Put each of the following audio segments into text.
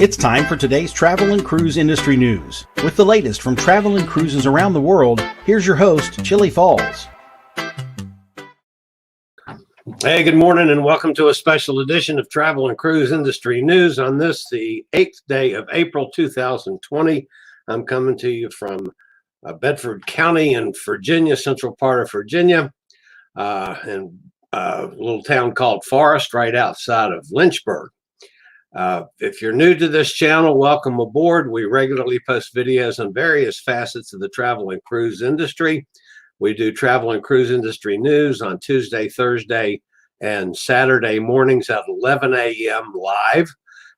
It's time for today's travel and cruise industry news. With the latest from travel and cruises around the world, here's your host, Chillie Falls. Hey, good morning and welcome to a special edition of Travel and Cruise Industry News on this, the 8th day of April 2020. I'm coming to you from Bedford County in Virginia, central part of Virginia, in a little town called Forest right outside of Lynchburg. If you're new to this channel, welcome aboard. We regularly post videos on various facets of the travel and cruise industry. We do travel and cruise industry news on Tuesday, Thursday, and Saturday mornings at 11 a.m. live,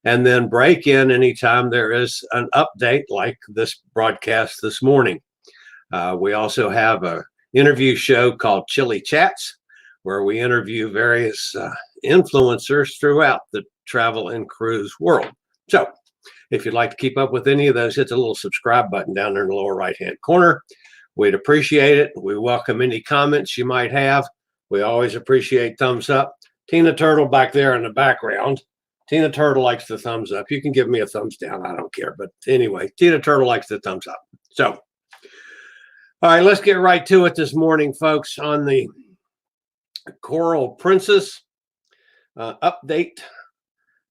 and then break in anytime there is an update like this broadcast this morning. We also have an interview show called Chillie Chats, where we interview various influencers throughout the travel and cruise world. So if you'd like to keep up with any of those, hit the little subscribe button down there in the lower right hand corner. We'd appreciate it. We welcome any comments you might have. We always appreciate thumbs up. Tina Turtle back there in the background. Tina Turtle likes the thumbs up. You can give me a thumbs down, I don't care, but anyway, Tina Turtle likes the thumbs up. So all right, let's get right to it this morning, folks, on the Coral Princess update.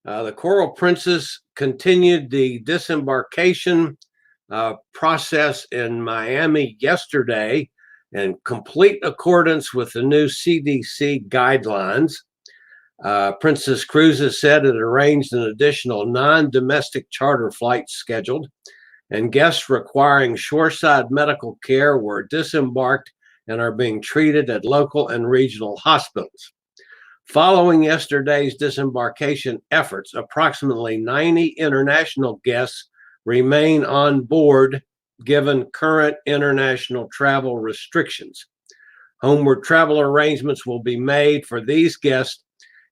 The Coral Princess continued the disembarkation process in Miami yesterday in complete accordance with the new CDC guidelines. Princess Cruises said it arranged an additional non-domestic charter flights scheduled, and guests requiring shoreside medical care were disembarked and are being treated at local and regional hospitals. Following yesterday's disembarkation efforts, approximately 90 international guests remain on board given current international travel restrictions. Homeward travel arrangements will be made for these guests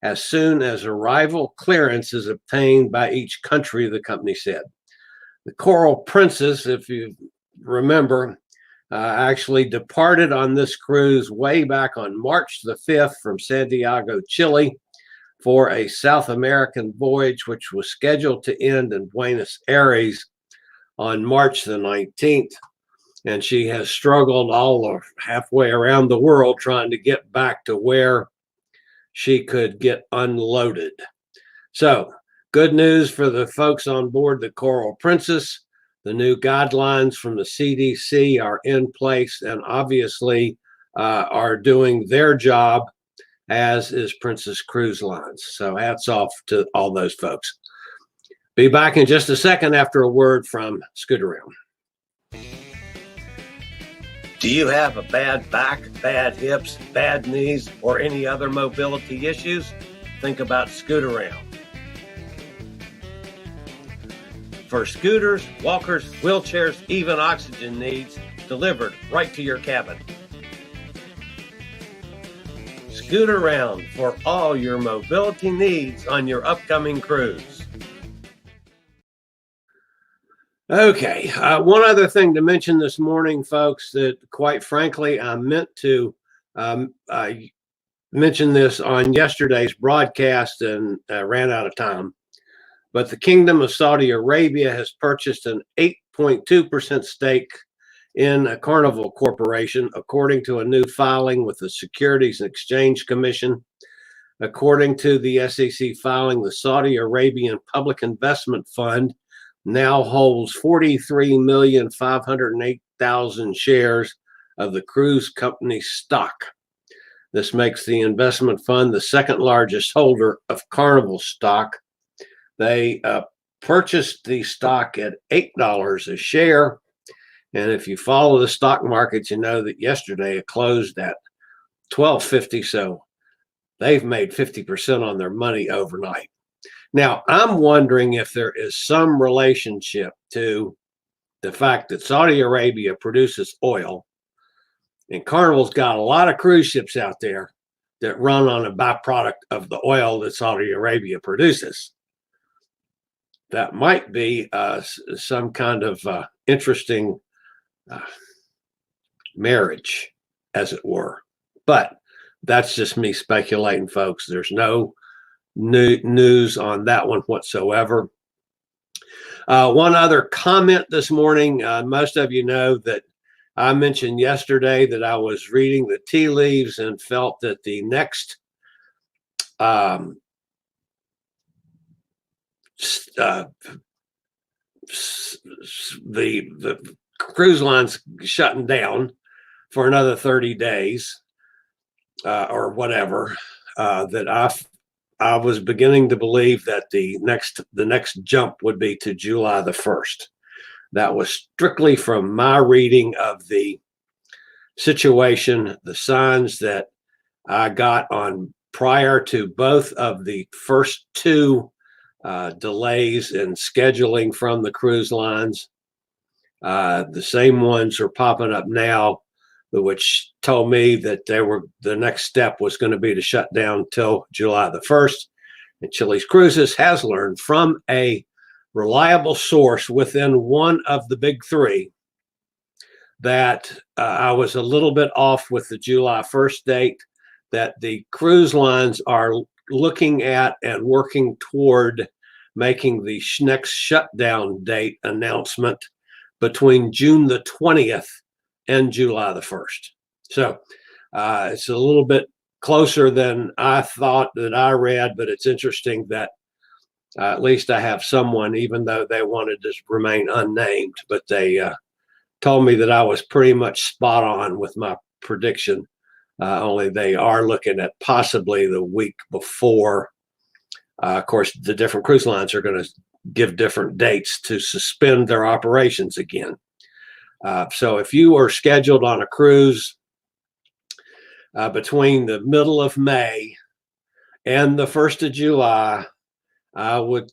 as soon as arrival clearance is obtained by each country, the company said. The Coral Princess, if you remember, actually departed on this cruise way back on March the 5th from Santiago, Chile, for a South American voyage, which was scheduled to end in Buenos Aires on March the 19th. And she has struggled all halfway around the world trying to get back to where she could get unloaded. So, good news for the folks on board the Coral Princess. The new guidelines from the CDC are in place and obviously are doing their job, as is Princess Cruise Lines. So hats off to all those folks. Be back in just a second after a word from Scoot Around. Do you have a bad back, bad hips, bad knees, or any other mobility issues? Think about Scoot Around. For scooters, walkers, wheelchairs, even oxygen needs, delivered right to your cabin. Scoot Around for all your mobility needs on your upcoming cruise. Okay, one other thing to mention this morning, folks, that quite frankly, I meant to mention this on yesterday's broadcast and ran out of time. But the Kingdom of Saudi Arabia has purchased an 8.2% stake in a Carnival Corporation, according to a new filing with the Securities and Exchange Commission. According to the SEC filing, the Saudi Arabian Public Investment Fund now holds 43,508,000 shares of the cruise company's stock. This makes the investment fund the second largest holder of Carnival stock. They purchased the stock at $8 a share. And if you follow the stock markets, you know that yesterday it closed at $12.50. So they've made 50% on their money overnight. Now, I'm wondering if there is some relationship to the fact that Saudi Arabia produces oil, and Carnival's got a lot of cruise ships out there that run on a byproduct of the oil that Saudi Arabia produces. That might be some kind of interesting marriage, as it were. But that's just me speculating, folks. There's no news on that one whatsoever. One other comment this morning. Most of you know that I mentioned yesterday that I was reading the tea leaves and felt that the next the cruise line's shutting down for another 30 days or whatever, that I was beginning to believe that the next jump would be to July the 1st. That was strictly from my reading of the situation, the signs that I got on prior to both of the first two delays in scheduling from the cruise lines. The same ones are popping up now, which told me that the next step was going to be to shut down till July the 1st. And Chillie's Cruises has learned from a reliable source within one of the big three that I was a little bit off with the July 1st date, that the cruise lines are looking at and working toward making the next shutdown date announcement between June the 20th and July the 1st. So it's a little bit closer than I thought that I read, but it's interesting that at least I have someone, even though they wanted to remain unnamed, but they told me that I was pretty much spot on with my prediction. Only they are looking at possibly the week before. Of course, the different cruise lines are going to give different dates to suspend their operations again. So if you are scheduled on a cruise between the middle of May and the 1st of July, I would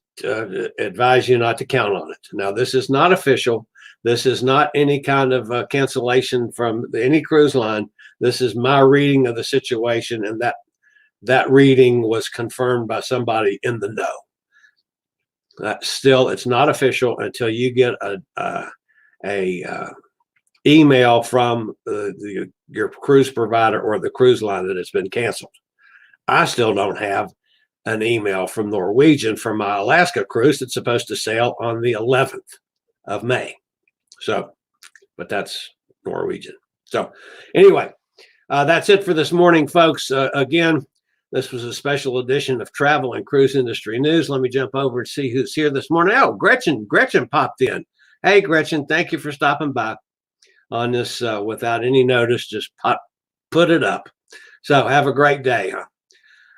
advise you not to count on it. Now, this is not official. This is not any kind of cancellation from any cruise line. This is my reading of the situation, and that reading was confirmed by somebody in the know. Still, it's not official until you get a email from your cruise provider or the cruise line that it's been canceled. I still don't have an email from Norwegian for my Alaska cruise that's supposed to sail on the 11th of May. So, but that's Norwegian. So anyway, that's it for this morning, folks. Again, this was a special edition of Travel and Cruise Industry News. Let me jump over and see who's here this morning. Oh, Gretchen popped in. Hey, Gretchen, thank you for stopping by on this without any notice. Just put it up. So have a great day,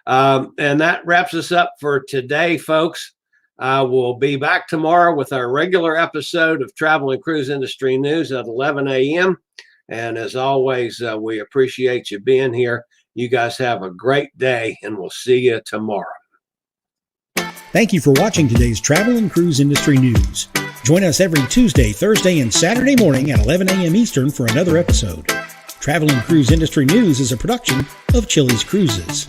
huh? And that wraps us up for today, folks. We'll be back tomorrow with our regular episode of Travel and Cruise Industry News at 11 a.m. And as always, we appreciate you being here. You guys have a great day, and we'll see you tomorrow. Thank you for watching today's Travel and Cruise Industry News. Join us every Tuesday, Thursday, and Saturday morning at 11 a.m. Eastern for another episode. Travel and Cruise Industry News is a production of Chillie's Cruises.